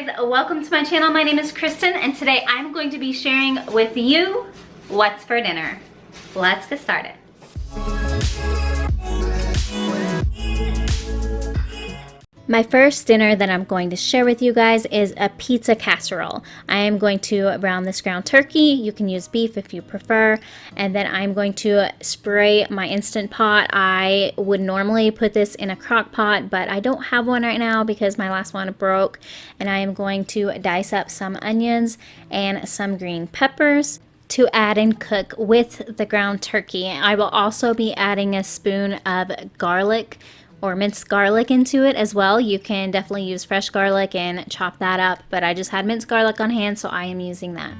guys, welcome to my channel. My name is Kristen and today I'm going to be sharing with you what's for dinner. Let's get started. My first dinner that I'm going to share with you guys is a pizza casserole. I am going to brown this ground turkey. You can use beef if you prefer. And then I'm going to spray my Instant Pot. I would normally put this in a crock pot, but I don't have one right now because my last one broke. And I am going to dice up some onions and some green peppers to add and cook with the ground turkey. I will also be adding a spoon of garlic or minced garlic into it as well. You can definitely use fresh garlic and chop that up, but I just had minced garlic on hand, so I am using that.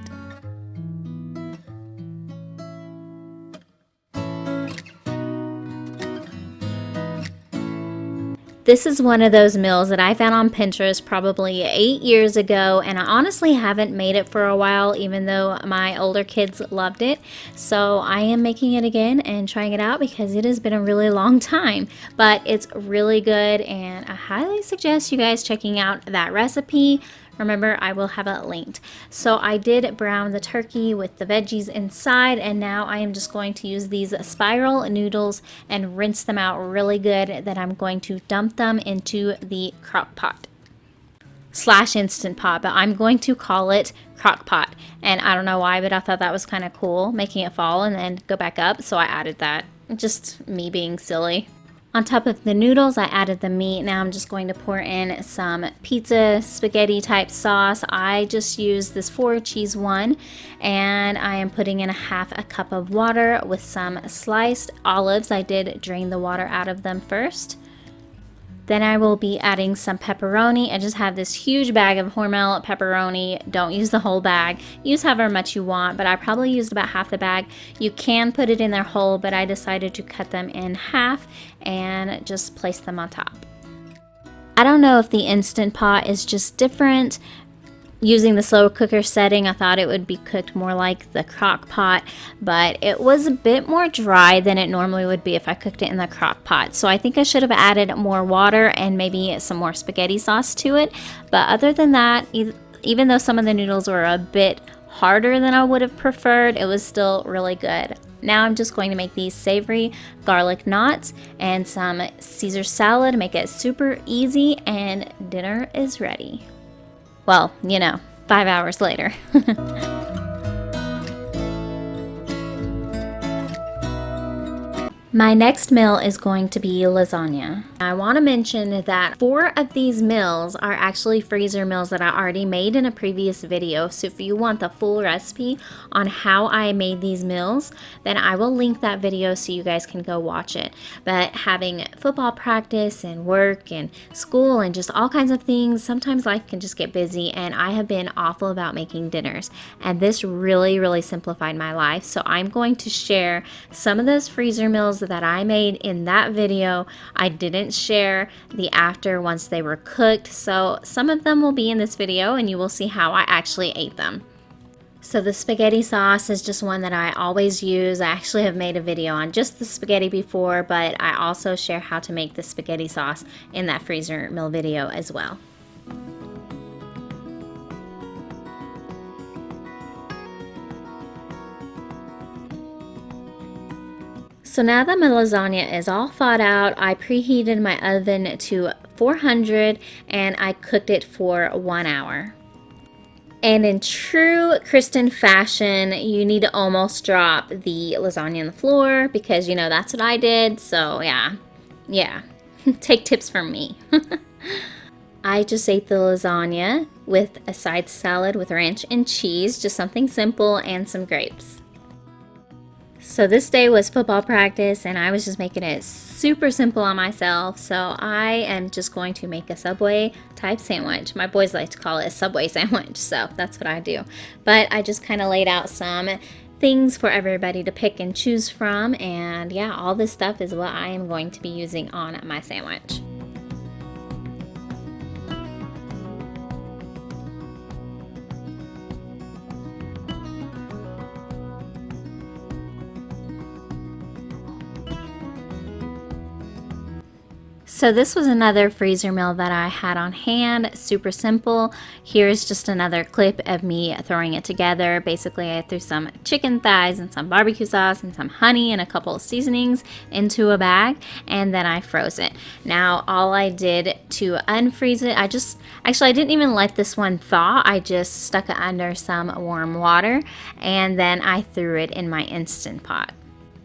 This is one of those meals that I found on Pinterest probably 8 years ago, and I honestly haven't made it for a while, even though my older kids loved it. So I am making it again and trying it out because it has been a really long time, but it's really good, and I highly suggest you guys checking out that recipe. Remember, I will have it linked. So I did brown the turkey with the veggies inside, and now I am just going to use these spiral noodles and rinse them out really good. Then I'm going to dump them into the crock pot / Instant Pot, but I'm going to call it crock pot. And I don't know why, but I thought that was kind of cool, making it fall and then go back up. So I added that. Just me being silly. On top of the noodles, I added the meat. Now I'm just going to pour in some pizza spaghetti type sauce. I just used this 4-cheese one, and I am putting in a half a cup of water with some sliced olives. I did drain the water out of them first. Then I will be adding some pepperoni. I just have this huge bag of Hormel pepperoni. Don't use the whole bag. Use however much you want, but I probably used about half the bag. You can put it in there whole, but I decided to cut them in half and just place them on top. I don't know if the Instant Pot is just different. Using the slow cooker setting, I thought it would be cooked more like the crock pot, but it was a bit more dry than it normally would be if I cooked it in the crock pot. So I think I should have added more water and maybe some more spaghetti sauce to it. But other than that, even though some of the noodles were a bit harder than I would have preferred, it was still really good. Now I'm just going to make these savory garlic knots and some Caesar salad, make it super easy, and dinner is ready. Well, you know, 5 hours later. My next meal is going to be lasagna. I want to mention that 4 of these meals are actually freezer meals that I already made in a previous video. So if you want the full recipe on how I made these meals, then I will link that video so you guys can go watch it. But having football practice and work and school and just all kinds of things, sometimes life can just get busy, and I have been awful about making dinners. And this really simplified my life. So I'm going to share some of those freezer meals that I made in that video. I didn't share the after once they were cooked, so some of them will be in this video and you will see how I actually ate them. So the spaghetti sauce is just one that I always use. I actually have made a video on just the spaghetti before, but I also share how to make the spaghetti sauce in that freezer meal video as well. So now that my lasagna is all thawed out, I preheated my oven to 400 and I cooked it for 1 hour. And in true Kristin fashion, you need to almost drop the lasagna on the floor because, you know, that's what I did. So yeah, take tips from me. I just ate the lasagna with a side salad with ranch and cheese, just something simple, and some grapes. So this day was football practice and I was just making it super simple on myself. So I am just going to make a Subway type sandwich. My boys like to call it a Subway sandwich, so that's what I do. But I just kind of laid out some things for everybody to pick and choose from, and yeah, all this stuff is what I am going to be using on my sandwich. So this was another freezer meal that I had on hand, super simple. Here's just another clip of me throwing it together. Basically, I threw some chicken thighs and some barbecue sauce and some honey and a couple of seasonings into a bag, and then I froze it. Now, all I did to unfreeze it, I didn't even let this one thaw. I just stuck it under some warm water, and then I threw it in my Instant Pot.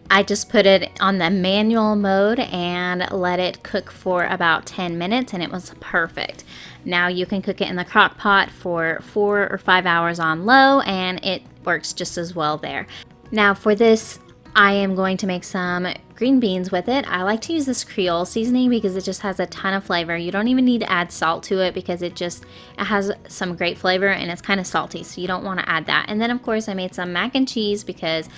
I just put it on the manual mode and let it cook for about 10 minutes, and it was perfect. Now you can cook it in the crock pot for 4 or 5 hours on low, and it works just as well there. Now for this, I am going to make some green beans with it. I like to use this Creole seasoning because it just has a ton of flavor. You don't even need to add salt to it because it has some great flavor, and it's kind of salty, so you don't want to add that. And then of course I made some mac and cheese because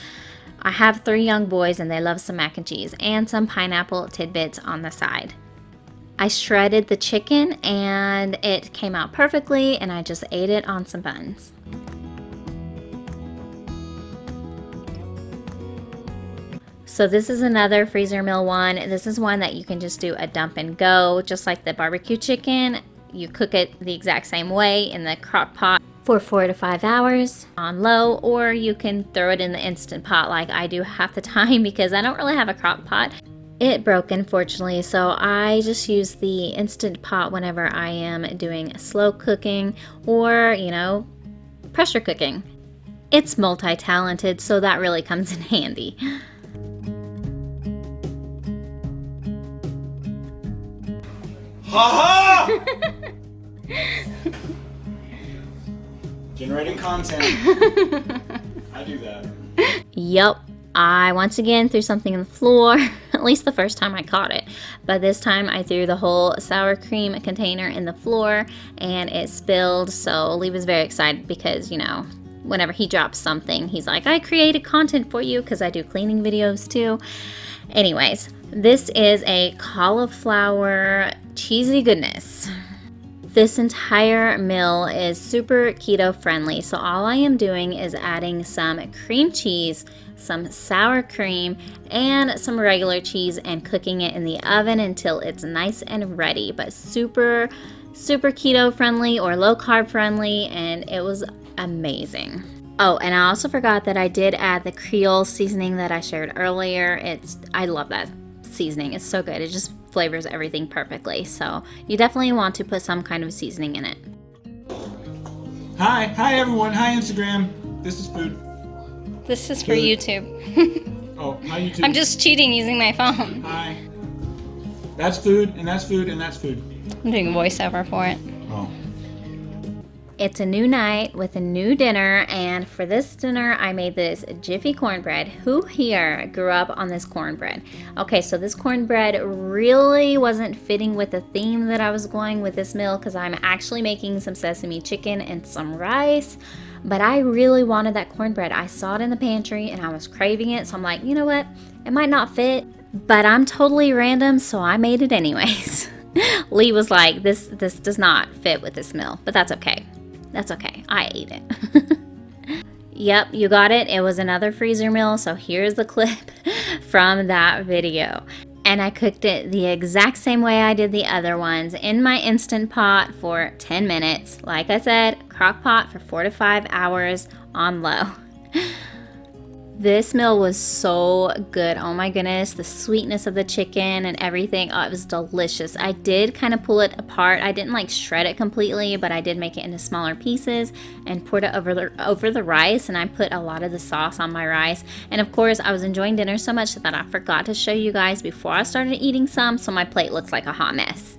I have 3 young boys and they love some mac and cheese, and some pineapple tidbits on the side. I shredded the chicken and it came out perfectly, and I just ate it on some buns. So this is another freezer meal one. This is one that you can just do a dump and go, just like the barbecue chicken. You cook it the exact same way in the crock pot for 4 to 5 hours on low, or you can throw it in the Instant Pot like I do half the time because I don't really have a crock pot. It broke, unfortunately, so I just use the Instant Pot whenever I am doing slow cooking or, pressure cooking. It's multi-talented, so that really comes in handy. Ha ha! Generating content. I do that. Yup. I once again threw something in the floor, at least the first time I caught it. But this time I threw the whole sour cream container in the floor and it spilled. So Lee was very excited because, whenever he drops something, he's like, I created content for you, because I do cleaning videos too. Anyways, this is a cauliflower cheesy goodness. This entire meal is super keto friendly, so all I am doing is adding some cream cheese, some sour cream, and some regular cheese, and cooking it in the oven until it's nice and ready, but super keto friendly or low carb friendly, and it was amazing. Oh, and I also forgot that I did add the Creole seasoning that I shared earlier. I love that seasoning. It's so good. It just flavors everything perfectly. So you definitely want to put some kind of seasoning in it. Hi everyone. Hi Instagram. This is food. This is for YouTube. Oh, hi YouTube. I'm just cheating using my phone. Hi. That's food, and that's food, and that's food. I'm doing a voiceover for it. Oh. It's a new night with a new dinner, and for this dinner I made this Jiffy cornbread. Who here grew up on this cornbread? Okay, so this cornbread really wasn't fitting with the theme that I was going with this meal, because I'm actually making some sesame chicken and some rice, but I really wanted that cornbread. I saw it in the pantry and I was craving it, so I'm like, you know what, it might not fit, but I'm totally random, so I made it anyways. Lee was like, this does not fit with this meal, but that's okay. That's okay. I ate it. Yep, you got it. It was another freezer meal, so here's the clip from that video. And I cooked it the exact same way I did the other ones, in my Instant Pot for 10 minutes. Like I said, crock pot for 4 to 5 hours on low. This meal was so good. Oh my goodness, the sweetness of the chicken and everything. Oh, it was delicious. I did kind of pull it apart. I didn't like shred it completely, but I did make it into smaller pieces and poured it over the rice, and I put a lot of the sauce on my rice. And of course, I was enjoying dinner so much that I forgot to show you guys before I started eating some, so my plate looks like a hot mess.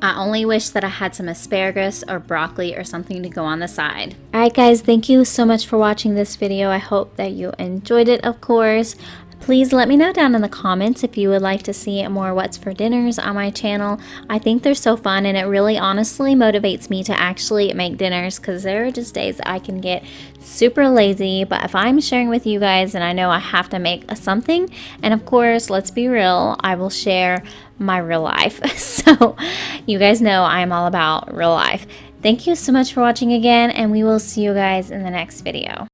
I only wish that I had some asparagus or broccoli or something to go on the side. Alright guys, thank you so much for watching this video. I hope that you enjoyed it, of course. Please let me know down in the comments if you would like to see more What's for Dinners on my channel. I think they're so fun, and it really honestly motivates me to actually make dinners, because there are just days I can get super lazy, but if I'm sharing with you guys and I know I have to make something, and of course, let's be real, I will share my real life. So you guys know I am all about real life. Thank you so much for watching again, and we will see you guys in the next video.